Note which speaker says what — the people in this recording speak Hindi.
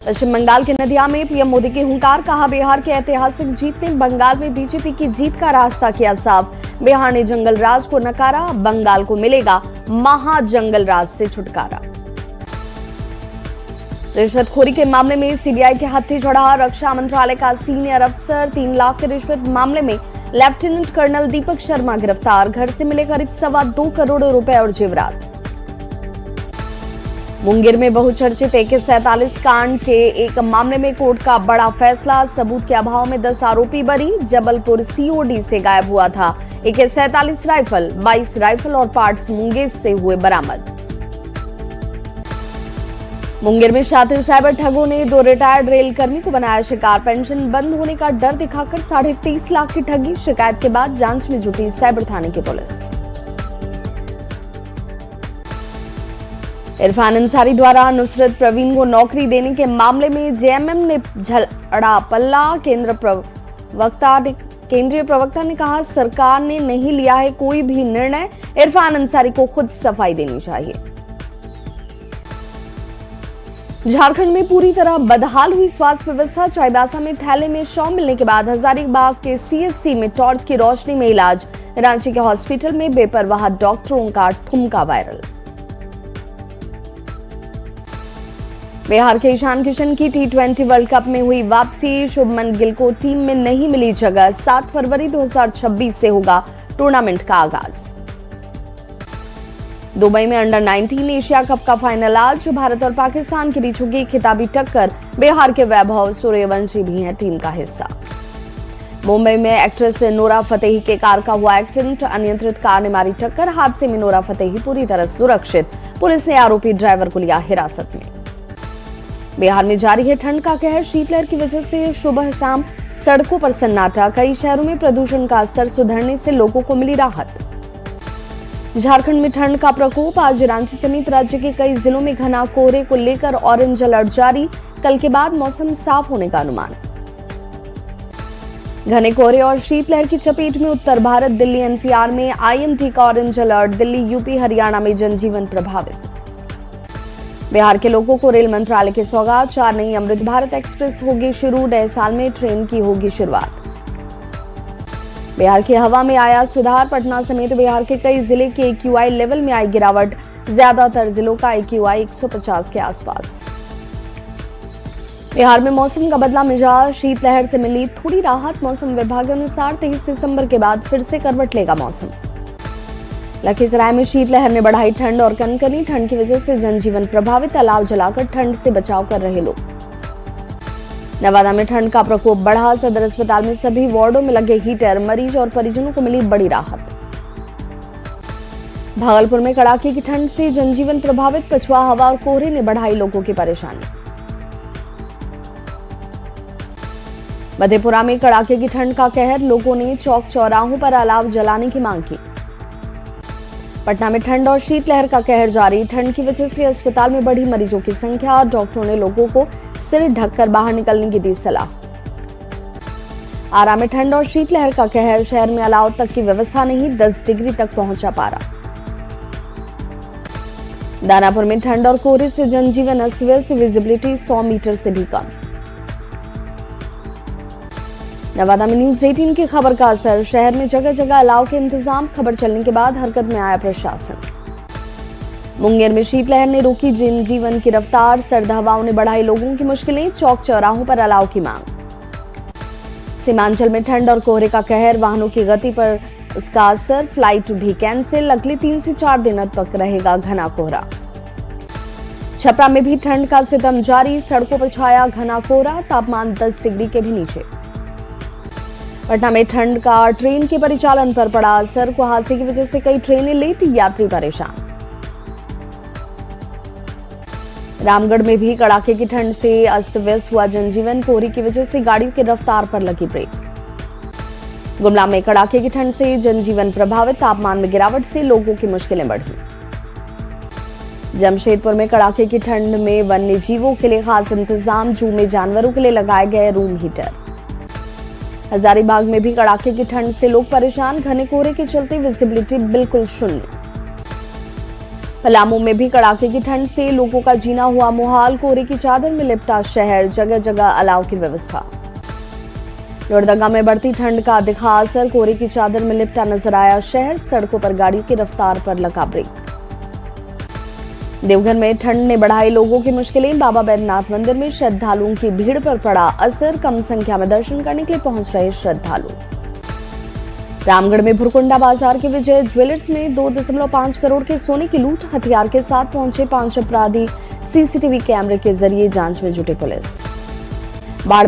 Speaker 1: पश्चिम बंगाल के नदिया में पीएम मोदी की हुंकार, कहा बिहार की ऐतिहासिक जीत ने बंगाल में बीजेपी की जीत का रास्ता किया साफ। बिहार ने जंगल राज को नकारा, बंगाल को मिलेगा महाजंगल राज से छुटकारा। रिश्वतखोरी के मामले में सीबीआई के हत्थे चढ़ा रक्षा मंत्रालय का सीनियर अफसर। 3 लाख के रिश्वत मामले में लेफ्टिनेंट कर्नल दीपक शर्मा गिरफ्तार। घर से मिले करीब 2.25 करोड़ रुपए और जेवरात। मुंगेर में बहुचर्चित AK-47 कांड के एक मामले में कोर्ट का बड़ा फैसला। सबूत के अभाव में 10 आरोपी बरी। जबलपुर COD से गायब हुआ था AK-47 राइफल, 22 राइफल और पार्ट्स मुंगेर से हुए बरामद। मुंगेर में शातिर साइबर ठगों ने 2 रिटायर्ड रेल कर्मी को बनाया शिकार। पेंशन बंद होने का डर दिखाकर 23.5 लाख की ठगी। शिकायत के बाद जांच में जुटी साइबर थाने की पुलिस। इरफान अंसारी द्वारा नुसरत प्रवीण को नौकरी देने के मामले में JMM ने झगड़ा पल्ला। केंद्रीय प्रवक्ता ने कहा, सरकार ने नहीं लिया है कोई भी निर्णय, इरफान अंसारी को खुद सफाई देनी चाहिए। झारखंड में पूरी तरह बदहाल हुई स्वास्थ्य व्यवस्था। चाईबासा में थैले में शव मिलने के बाद हजारीबाग के CSC में टॉर्च की रोशनी में इलाज। रांची के हॉस्पिटल में बेपरवाह डॉक्टरों का ठुमका वायरल। बिहार के ईशान किशन की T20 वर्ल्ड कप में हुई वापसी। शुभमन गिल को टीम में नहीं मिली जगह। 7 फरवरी 2026 से होगा टूर्नामेंट का आगाज। दुबई में अंडर 19 एशिया कप का फाइनल आज। भारत और पाकिस्तान के बीच होगी खिताबी टक्कर। बिहार के वैभव सूर्यवंशी भी हैं टीम का हिस्सा। मुंबई में एक्ट्रेस नोरा फतेही के कार का हुआ एक्सीडेंट। अनियंत्रित कार ने मारी टक्कर। हादसे में नोरा फतेही पूरी तरह सुरक्षित। पुलिस ने आरोपी ड्राइवर को लिया हिरासत में। बिहार में जारी है ठंड का कहर। शीतलहर की वजह से सुबह शाम सड़कों पर सन्नाटा। कई शहरों में प्रदूषण का स्तर सुधरने से लोगों को मिली राहत। झारखंड में ठंड का प्रकोप। आज रांची समेत राज्य के कई जिलों में घना कोहरे को लेकर ऑरेंज अलर्ट जारी। कल के बाद मौसम साफ होने का अनुमान। घने कोहरे और शीतलहर की चपेट में उत्तर भारत। दिल्ली NCR में IMD का orange alert. Delhi UP Haryana में जनजीवन प्रभावित। बिहार के लोगों को रेल मंत्रालय की सौगात। 4 नई अमृत भारत एक्सप्रेस होगी शुरू। नए साल में ट्रेन की होगी शुरुआत। बिहार की हवा में आया सुधार। पटना समेत बिहार के कई जिले के AQI लेवल में आई गिरावट। ज्यादातर जिलों का AQI 150 के आसपास। बिहार में मौसम का बदला मिजाज। शीतलहर से मिली थोड़ी राहत। मौसम विभाग के अनुसार 23 दिसंबर के बाद फिर से करवट लेगा मौसम। लखीसराय में शीतलहर ने बढ़ाई ठंड और कनकनी। ठंड की वजह से जनजीवन प्रभावित। अलाव जलाकर ठंड से बचाव कर रहे लोग। नवादा में ठंड का प्रकोप बढ़ा। सदर अस्पताल में सभी वार्डों में लगे हीटर। मरीज और परिजनों को मिली बड़ी राहत। भागलपुर में कड़ाके की ठंड से जनजीवन प्रभावित। पछुआ हवा और कोहरे ने बढ़ाई लोगों की परेशानी। मधेपुरा में कड़ाके की ठंड का कहर। लोगों ने चौक चौराहों पर अलाव जलाने की मांग की। पटना में ठंड और शीतलहर का कहर जारी। ठंड की वजह से अस्पताल में बढ़ी मरीजों की संख्या। डॉक्टरों ने लोगों को सिर ढककर बाहर निकलने की दी सलाह। आरा में ठंड और शीतलहर का कहर। शहर में अलाव तक की व्यवस्था नहीं। 10 डिग्री तक पहुंचा पारा। दानापुर में ठंड और कोहरे से जनजीवन अस्त व्यस्त। विजिबिलिटी 100 मीटर से भी कम। नवादा में न्यूज 18 की खबर का असर। शहर में जगह जगह अलाव के इंतजाम। खबर चलने के बाद हरकत में आया प्रशासन। मुंगेर में शीतलहर ने रोकी जनजीवन की रफ्तार। सर्द हवाओं ने बढ़ाई लोगों की मुश्किलें। चौक चौराहों पर अलाव की मांग। सीमांचल में ठंड और कोहरे का कहर। वाहनों की गति पर उसका असर। फ्लाइट भी कैंसिल। अगले 3 से 4 दिनों तक रहेगा घना कोहरा। छपरा में भी ठंड का सितम जारी। सड़कों पर छाया घना कोहरा। तापमान 10 डिग्री के भी नीचे। पटना में ठंड का ट्रेन के परिचालन पर पड़ा असर। कुहासे की वजह से कई ट्रेनें लेट। यात्री परेशान। रामगढ़ में भी कड़ाके की ठंड से अस्त व्यस्त हुआ जनजीवन। कोहरे की वजह से गाड़ियों की रफ्तार पर लगी ब्रेक। गुमला में कड़ाके की ठंड से जनजीवन प्रभावित। तापमान में गिरावट से लोगों की मुश्किलें बढ़ी। जमशेदपुर में कड़ाके की ठंड में वन्य जीवों के लिए खास इंतजाम। जू में जानवरों के लिए लगाए गए रूम हीटर। हजारीबाग में भी कड़ाके की ठंड से लोग परेशान। घने कोहरे के चलते विजिबिलिटी बिल्कुल शून्य। पलामू में भी कड़ाके की ठंड से लोगों का जीना हुआ मुहाल। कोहरे की चादर में लिपटा शहर, जगह जगह अलाव की व्यवस्था। लोहरदगा में बढ़ती ठंड का दिखा असर। कोहरे की चादर में लिपटा नजर आया शहर, सड़कों पर गाड़ियों की रफ्तार पर लगा ब्रेक। देवघर में ठंड ने बढ़ाई लोगों की मुश्किलें। बाबा बैद्यनाथ मंदिर में श्रद्धालुओं की भीड़ पर पड़ा असर। कम संख्या में दर्शन करने के लिए पहुंच रहे श्रद्धालु। रामगढ़ में भुरकुंडा बाजार के विजय ज्वेलर्स में 2.5 करोड़ के सोने की लूट। हथियार के साथ पहुंचे 5 अपराधी। सीसीटीवी कैमरे के जरिए जांच में जुटी पुलिस। बाढ़